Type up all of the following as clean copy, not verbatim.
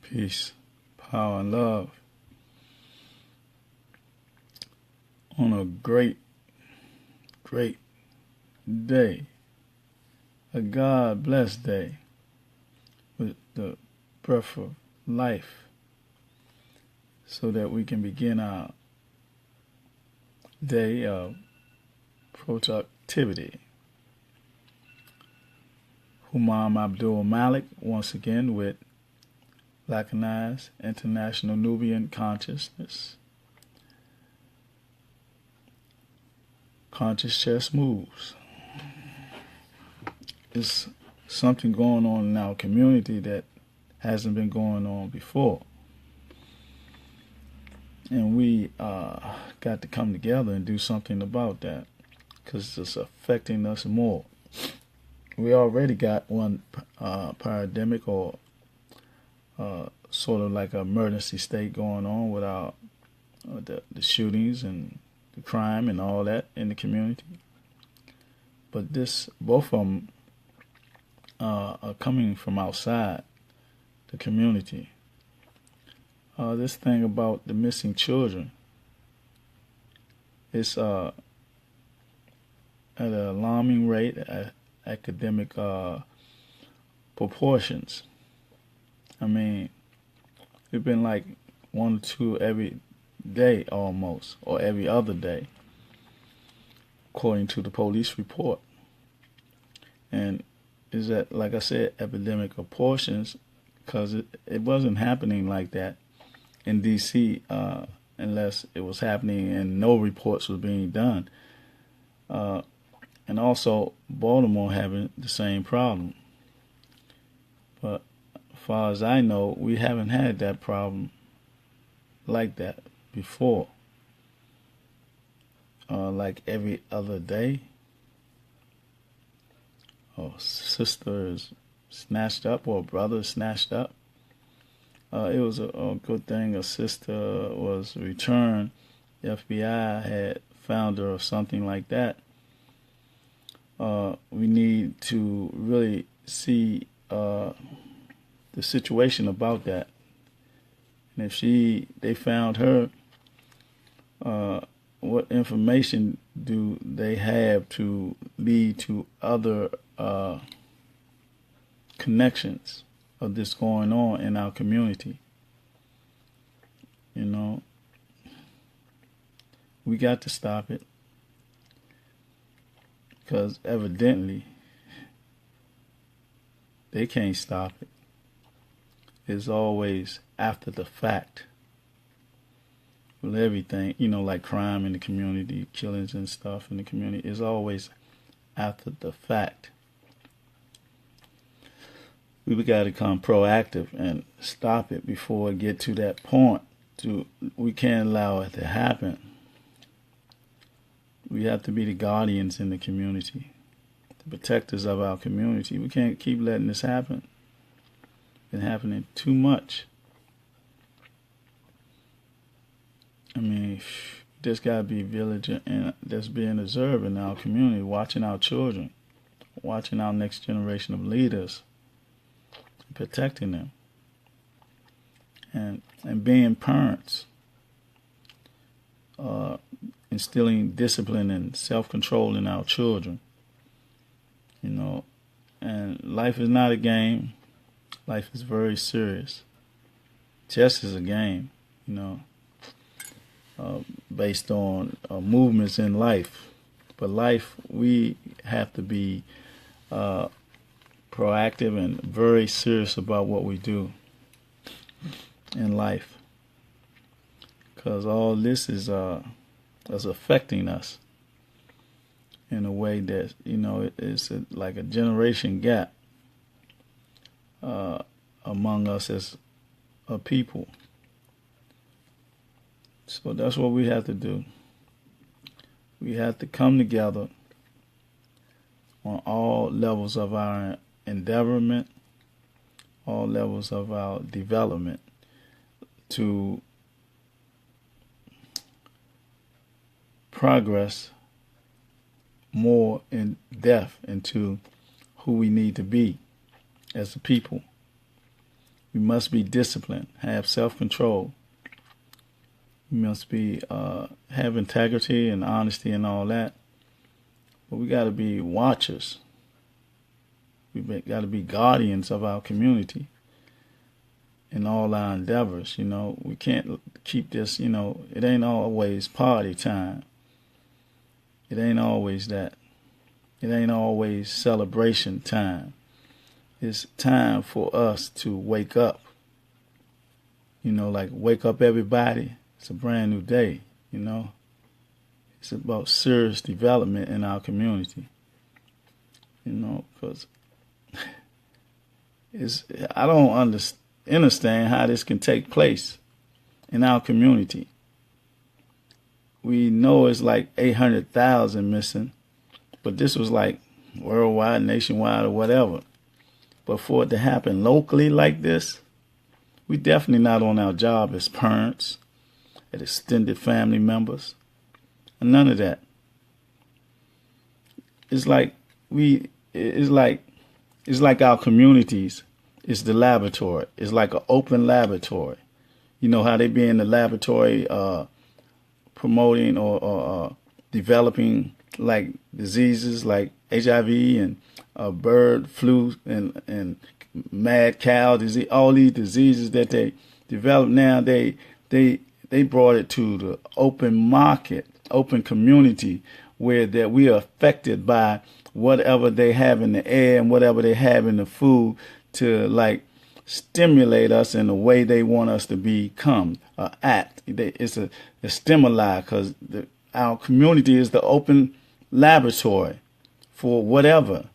peace, power, and love on a great, great day, a God-blessed day with the breath of life so that we can begin our day of productivity. Humam Abdulmalik once again with Blackanized, International Nubian Consciousness. Conscious chess moves. It's something going on in our community that hasn't been going on before. And we got to come together and do something about that because it's affecting us more. We already got one pandemic or sort of like an emergency state going on with our the shootings and the crime and all that in the community. But both of them are coming from outside the community. This thing about the missing children is at an alarming rate, academic proportions. I mean, it's been like 1 or 2 every day almost, or every other day, according to the police report. And is that, like I said, epidemic proportions, because it wasn't happening like that in D.C. Unless it was happening and no reports were being done. And also Baltimore having the same problem. But as far as I know, we haven't had that problem like that before. Like every other day, a sister is snatched up or a brother is snatched up. It was a good thing a sister was returned. The FBI had found her or something like that. We need to really see the situation about that. And if they found her, what information do they have to lead to other connections of this going on in our community? You know, we got to stop it. Because evidently, they can't stop it. It's always after the fact. With everything, like crime in the community, killings and stuff in the community, is always after the fact. We got to become proactive and stop it before it get to that point. We can't allow it to happen. We have to be the guardians in the community, the protectors of our community. We can't keep letting this happen. It's been happening too much. I mean, just got to be vigilant and just being observant in our community, watching our children, watching our next generation of leaders, protecting them, and being parents. Instilling discipline and self-control in our children, and life is not a game. Life is very serious. Chess is a game, based on movements in life. But life, we have to be proactive and very serious about what we do in life, because all this is affecting us in a way that, it's like a generation gap among us as a people. So that's what we have to do. We have to come together on all levels of our endeavorment, all levels of our development, to progress more in depth into who we need to be as a people. We must be disciplined, have self-control. We must be have integrity and honesty and all that. But we got to be watchers. We got to be guardians of our community in all our endeavors. We can't keep this. It ain't always party time. It ain't always that. It ain't always celebration time. It's time for us to wake up. Like wake up everybody. It's a brand new day, It's about serious development in our community. Because I don't understand how this can take place in our community. We know it's like 800,000 missing, but this was like worldwide, nationwide, or whatever. But for it to happen locally like this, we definitely not on our job as parents, as extended family members, and none of that. It's like our communities is the laboratory. It's like an open laboratory. You know how they be in the laboratory promoting or developing like diseases like HIV and bird flu and mad cow disease, all these diseases that they develop now, they brought it to the open market, open community, where that we are affected by whatever they have in the air and whatever they have in the food to like stimulate us in the way they want us to become, act. It's a stimuli, because our community is the open laboratory for whatever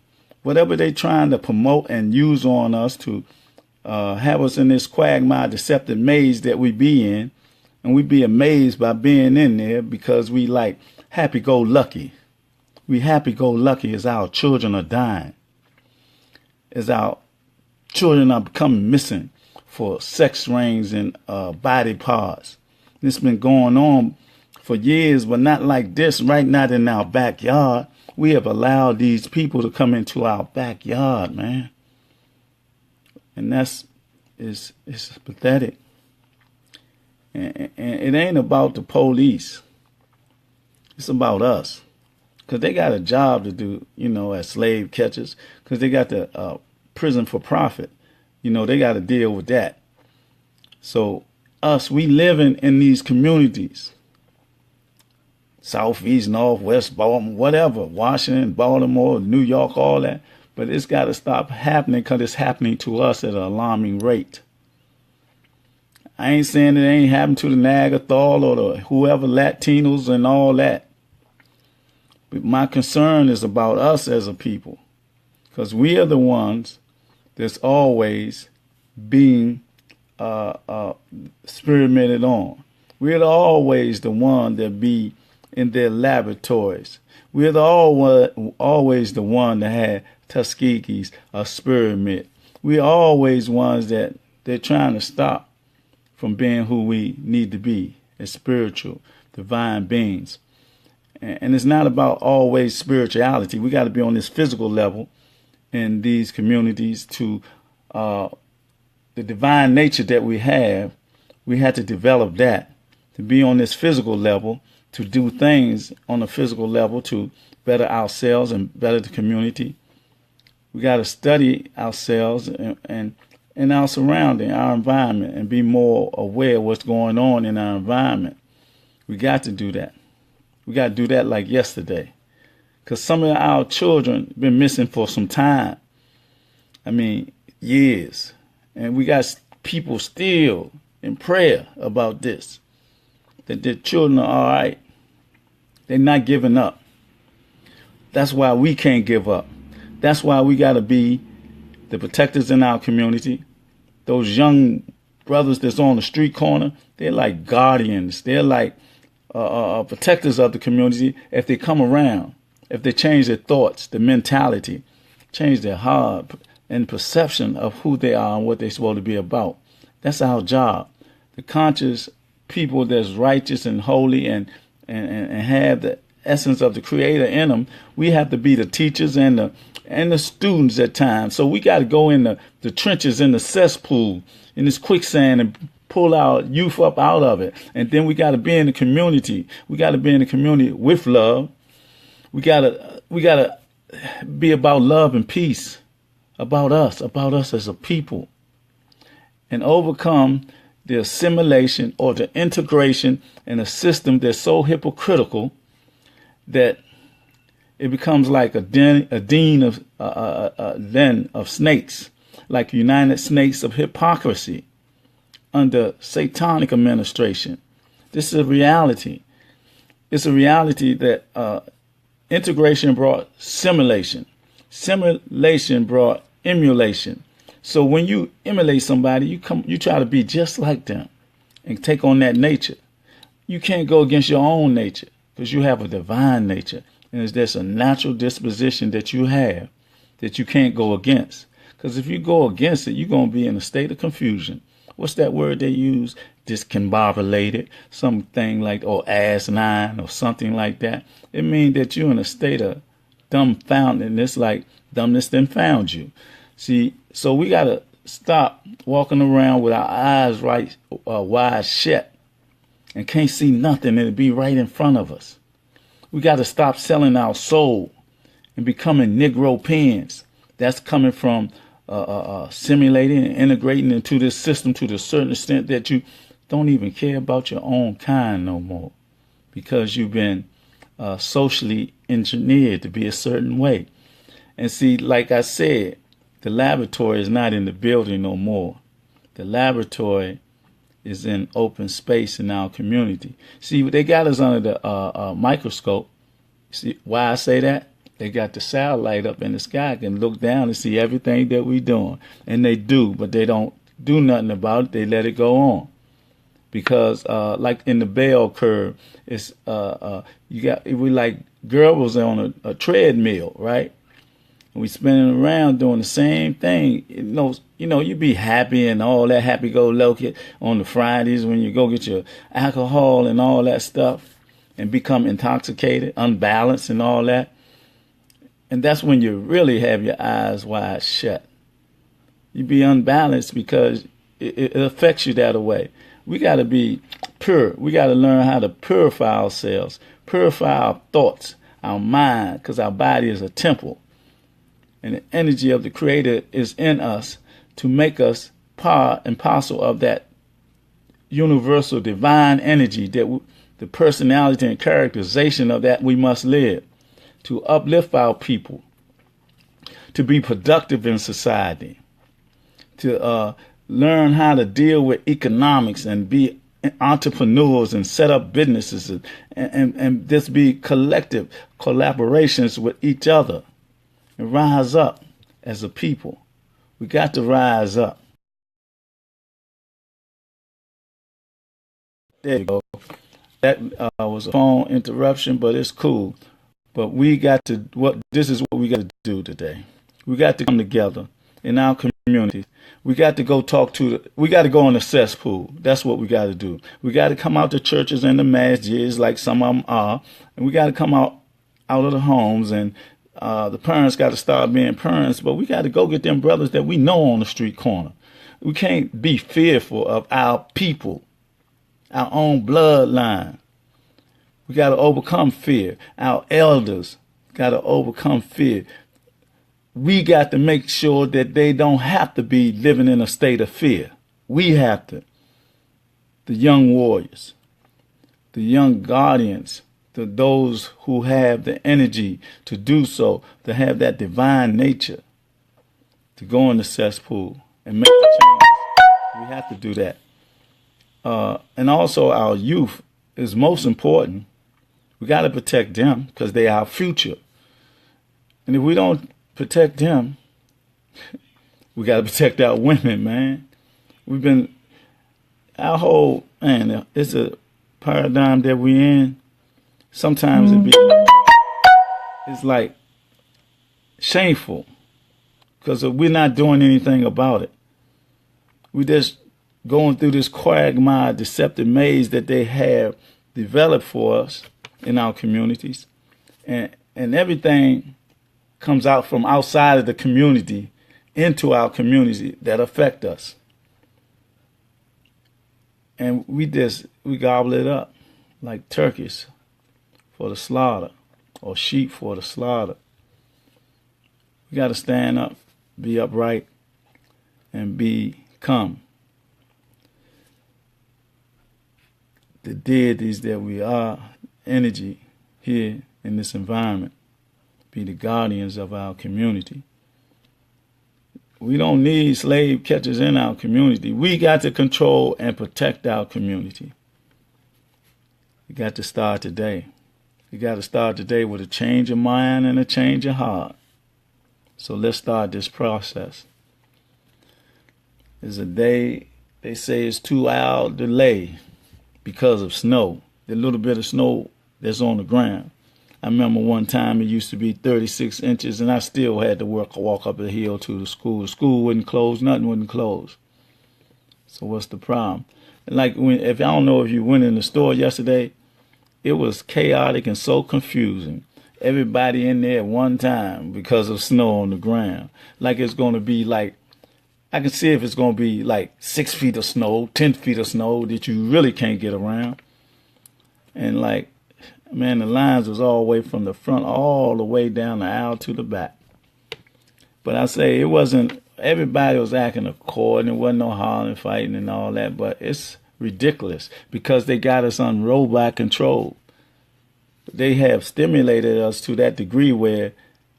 they're trying to promote and use on us to have us in this quagmire, deceptive maze that we be in. And we be amazed by being in there because we like happy-go-lucky. We happy-go-lucky as our children are dying, as our children are becoming missing for sex rings and body parts. This been going on for years, but not like this, right? Not in our backyard. We have allowed these people to come into our backyard, man. And it's pathetic. And it ain't about the police. It's about us. Because they got a job to do, as slave catchers. Because they got the prison for profit. They got to deal with that. So us, we living in these communities. Southeast, Northwest, Baltimore, whatever. Washington, Baltimore, New York, all that. But it's got to stop happening because it's happening to us at an alarming rate. I ain't saying it ain't happened to the Neanderthal or the whoever Latinos and all that. But my concern is about us as a people. Because we are the ones that's always being experimented on. We're always the one that be in their laboratories. We're always the one that had Tuskegee's experiment. We're always ones that they're trying to stop from being who we need to be as spiritual, divine beings. And it's not about always spirituality. We got to be on this physical level in these communities to the divine nature that we have. We had to develop that to be on this physical level, to do things on a physical level to better ourselves and better the community. We got to study ourselves and our surrounding, our environment, and be more aware of what's going on in our environment. We got to do that. We got to do that like yesterday. Because some of our children been missing for some time. Years. And we got people still in prayer about this. That their children are all right. They're not giving up. That's why we can't give up. That's why we got to be the protectors in our community. Those young brothers that's on the street corner, they're like guardians. They're like protectors of the community if they come around, if they change their thoughts, their mentality, change their heart and perception of who they are and what they're supposed to be about. That's our job. The conscious people that's righteous and holy and have essence of the Creator in them, we have to be the teachers and the students at times. So we got to go in the trenches, in the cesspool, in this quicksand, and pull our youth up out of it. And then we got to be in the community. We got to be in the community with love. We got to be about love and peace, about us as a people, and overcome the assimilation or the integration in a system that's so hypocritical that it becomes like a den of snakes, like united snakes of hypocrisy under satanic administration. This is a reality. It's a reality that integration brought simulation. Simulation brought emulation. So when you emulate somebody, you try to be just like them and take on that nature. You can't go against your own nature because you have a divine nature. And there's a natural disposition that you have that you can't go against. Because if you go against it, you're going to be in a state of confusion. What's that word they use? Discombobulated, something like, or asinine or something like that. It means that you're in a state of dumbfoundedness, like dumbness then found you. See, so we got to stop walking around with our eyes wide shut and can't see nothing, and it be right in front of us. We got to stop selling our soul and becoming Negro pens. That's coming from simulating and integrating into this system to the certain extent that you don't even care about your own kind no more, because you've been socially engineered to be a certain way. And see, like I said, the laboratory is not in the building no more. The laboratory is in open space in our community. See, they got us under the microscope. See why I say that? They got the satellite up in the sky, can look down and see everything that we doing. And they do, but they don't do nothing about it. They let it go on. Because like in the bell curve, it's we like girls on a treadmill, right? And we spinning around doing the same thing. You know, you be happy and all that happy-go-lucky on the Fridays when you go get your alcohol and all that stuff and become intoxicated, unbalanced and all that. And that's when you really have your eyes wide shut. You be unbalanced because it affects you that way. We got to be pure. We got to learn how to purify ourselves, purify our thoughts, our mind, because our body is a temple. And the energy of the Creator is in us to make us part and parcel of that universal divine energy, that the personality and characterization of that we must live, to uplift our people, to be productive in society, to learn how to deal with economics and be entrepreneurs and set up businesses and just be collective collaborations with each other and rise up as a people. We got to rise up. There you go. That was a phone interruption, but it's cool. But we got to, this is what we got to do today. We got to come together in our communities. We got to go we got to go in the cesspool. That's what we got to do. We got to come out to churches and the masjids like some of them are. And we got to come out of the homes, and the parents got to start being parents. But we got to go get them brothers that we know on the street corner. We can't be fearful of our people, our own bloodline. We got to overcome fear. Our elders got to overcome fear. We got to make sure that they don't have to be living in a state of fear. We have to. The young warriors, the young guardians, those who have the energy to do so, to have that divine nature, to go in the cesspool and make the changes. We have to do that. And also our youth is most important. We got to protect them because they are our future. And if we don't protect them, we got to protect our women, man. It's a paradigm that we're in. Sometimes it's like shameful because we're not doing anything about it. We just going through this quagmire, deceptive maze that they have developed for us in our communities. And everything comes out from outside of the community into our community that affect us. And we gobble it up like turkeys for the slaughter or sheep for the slaughter. We got to stand up, be upright, and become the deities that we are, energy here in this environment. Be the guardians of our community. We don't need slave catchers in our community. We got to control and protect our community. We got to start today. We got to start today with a change of mind and a change of heart. So let's start this process. There's a day, they say it's 2-hour delay because of snow. The little bit of snow that's on the ground. I remember one time it used to be 36 inches, and I still had to walk up the hill to the school. The school wouldn't close, nothing wouldn't close. So what's the problem? Like, if I don't know if you went in the store yesterday, it was chaotic and so confusing. Everybody in there at one time because of snow on the ground. Like it's going to be like, I can see if it's going to be like 6 feet of snow, 10 feet of snow that you really can't get around. And like, man, the lines was all the way from the front all the way down the aisle to the back. But I say it wasn't, everybody was acting according. There wasn't no hollering, fighting and all that. But it's ridiculous because they got us on robot control. They have stimulated us to that degree where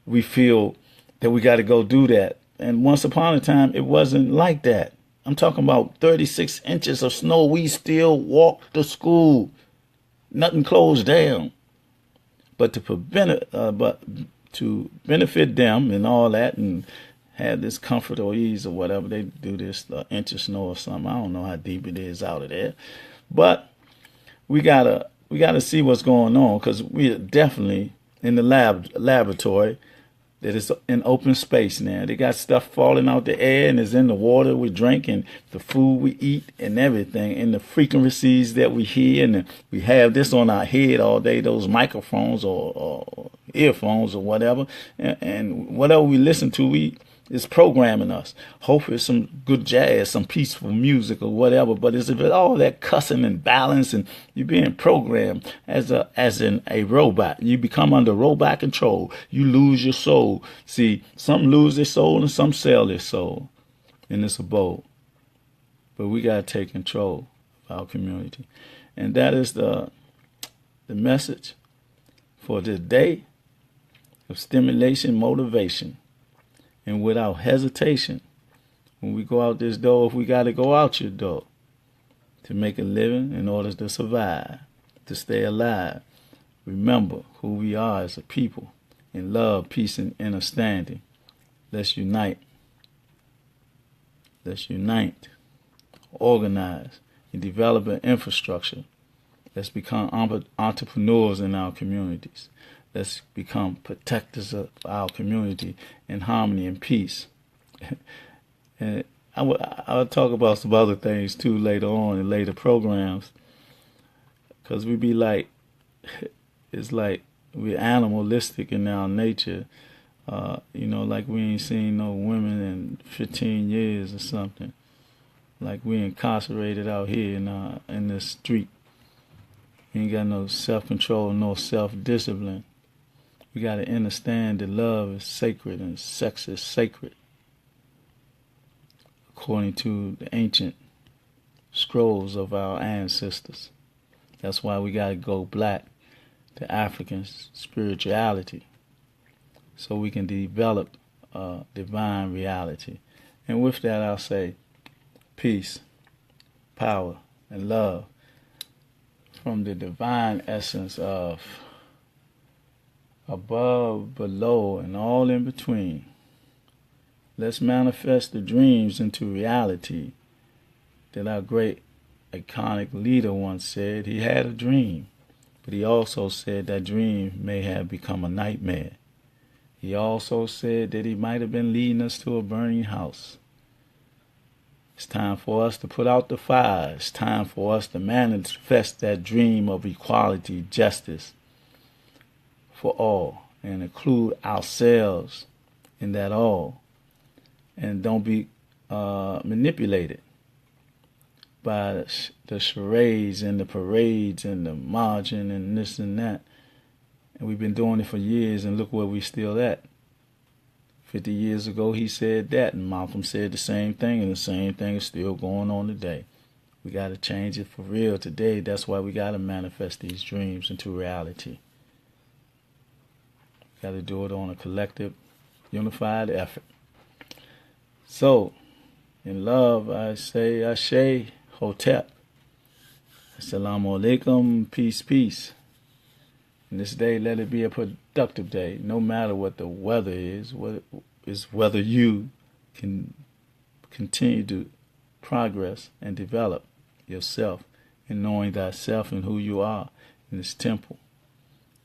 we feel that we got to go do that. And once upon a time, it wasn't like that. I'm talking about 36 inches of snow. We still walked to school. Nothing closed down. But to benefit them and all that and have this comfort or ease or whatever, they do this inch of snow or something. I don't know how deep it is out of there. But we gotta see what's going on because we are definitely in the laboratory that is in open space now. They got stuff falling out the air and it's in the water we drink and the food we eat and everything and the frequencies that we hear, and we have this on our head all day, those microphones or earphones or whatever, and whatever we listen to, it's programming us. Hopefully it's some good jazz, some peaceful music or whatever, but it's all that cussing and balance, and you're being programmed as in a robot. You become under robot control. You lose your soul. See, some lose their soul and some sell their soul in this abode. But we got to take control of our community. And that is the message for this day of stimulation, motivation. And without hesitation, when we go out this door, if we got to go out your door to make a living in order to survive, to stay alive, remember who we are as a people in love, peace, and understanding. Let's unite. Let's unite, organize, and develop an infrastructure. Let's become entrepreneurs in our communities. Let's become protectors of our community in harmony and peace. And I'll talk about some other things too later on in later programs. Because we be like, it's like we're animalistic in our nature. Like we ain't seen no women in 15 years or something. Like we incarcerated out here in the street. We ain't got no self-control, no self-discipline. We got to understand that love is sacred and sex is sacred, according to the ancient scrolls of our ancestors. That's why we got to go back to African spirituality so we can develop divine reality. And with that, I'll say peace, power, and love from the divine essence of above, below, and all in between. Let's manifest the dreams into reality that our great iconic leader once said. He had a dream, but he also said that dream may have become a nightmare. He also said that he might have been leading us to a burning house. It's time for us to put out the fire. It's time for us to manifest that dream of equality, justice, for all and include ourselves in that all. And don't be manipulated by the charades and the parades and the margin and this and that. And we've been doing it for years, and look where we still at. 50 years ago, he said that, and Malcolm said the same thing, and the same thing is still going on today. We got to change it for real today. That's why we got to manifest these dreams into reality. Got to do it on a collective, unified effort. So, in love, I say Ashe Hotep. Assalamu alaikum, peace, peace. And this day, let it be a productive day, no matter what the weather is, whether you can continue to progress and develop yourself in knowing thyself and who you are in this temple,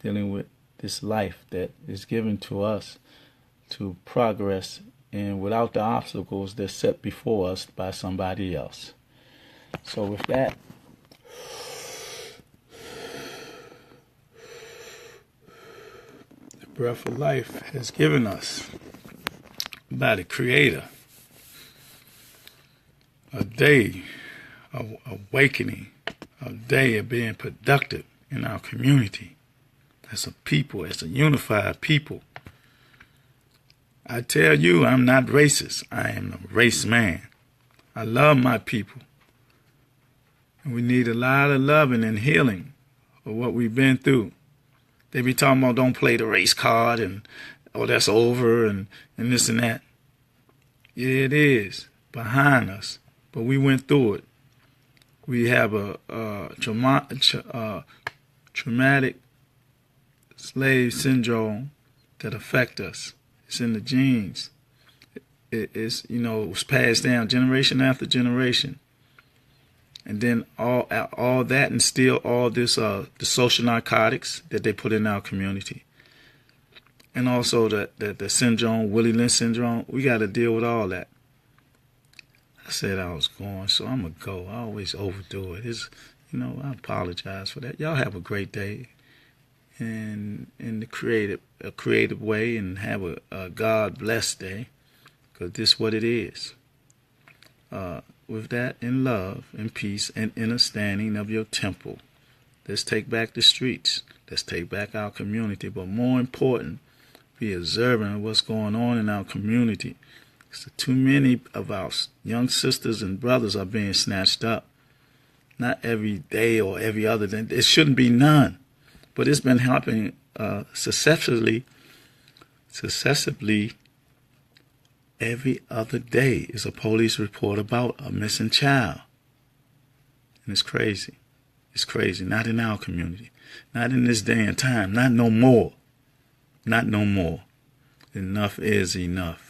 dealing with this life that is given to us to progress and without the obstacles that's set before us by somebody else. So with that, the breath of life has given us by the Creator a day of awakening, a day of being productive in our community as a people, as a unified people. I tell you, I'm not racist. I am a race man. I love my people. And we need a lot of loving and healing for what we've been through. They be talking about don't play the race card and, oh, that's over and this and that. Yeah, it is behind us, but we went through it. We have a traumatic slave syndrome that affect us. It's in the genes. It's, it was passed down generation after generation. And then all that and still all this, the social narcotics that they put in our community. And also the syndrome, Willie Lynch syndrome, we got to deal with all that. I said I was going, so I'm going to go. I always overdo it. I apologize for that. Y'all have a great day and in the creative way, and have a God-blessed day, because this is what it is. With that, in love and peace and understanding of your temple, let's take back the streets. Let's take back our community. But more important, be observant of what's going on in our community. So too many of our young sisters and brothers are being snatched up. Not every day or every other day. It shouldn't be none. But it's been happening successively every other day is a police report about a missing child. And it's crazy. It's crazy. Not in our community. Not in this day and time. Not no more. Not no more. Enough is enough.